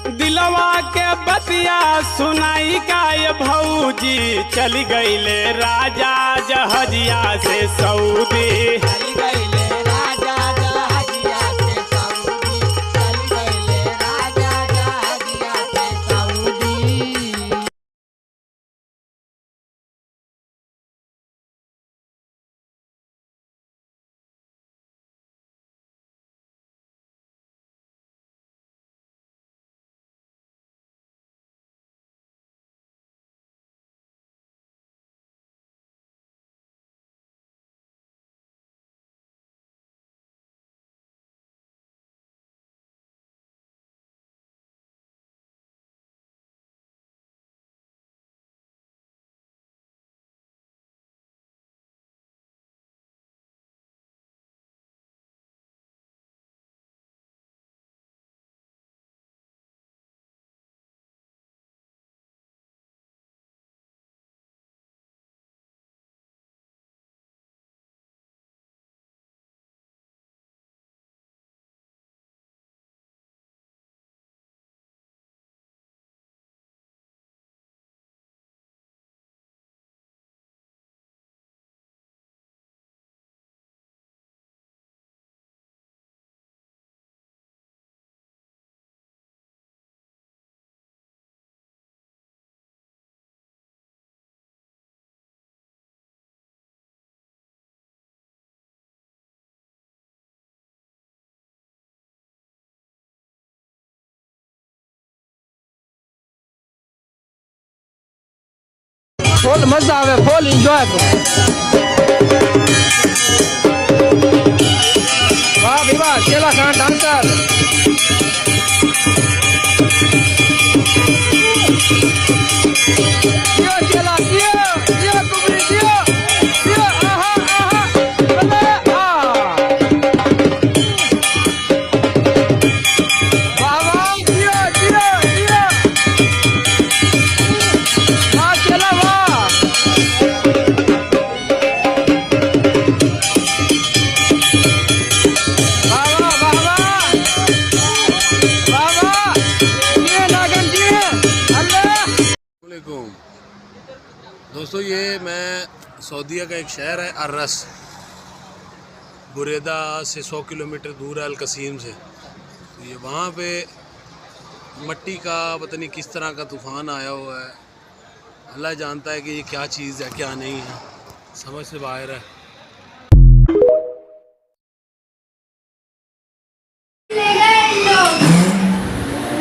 दिलवा के बतिया सुनाई का ये भौजी चली गईले राजा जहजिया से सऊदी। चली गईले राजा जहाजिया से सऊदी, चली गईले राजा जहाजिया से सऊदी। फुल मजा आवे, फुल एंजॉय करो। वाह भी वाह, चेला खान डांसर। दियो चेला, दियो दियो कुबरी, दियो दियो, आहा आहा, बल्ले वाह वाह, दियो दियो दियो, वाह चेला वाह। दोस्तों ये मैं सऊदीया का एक शहर है अर्रस, बुरेदा से 100 किलोमीटर दूर है अल-कसीम से। तो ये वहाँ पे मट्टी का पता नहीं किस तरह का तूफ़ान आया हुआ है। अल्लाह जानता है कि ये क्या चीज़ है क्या नहीं है, समझ से बाहर है।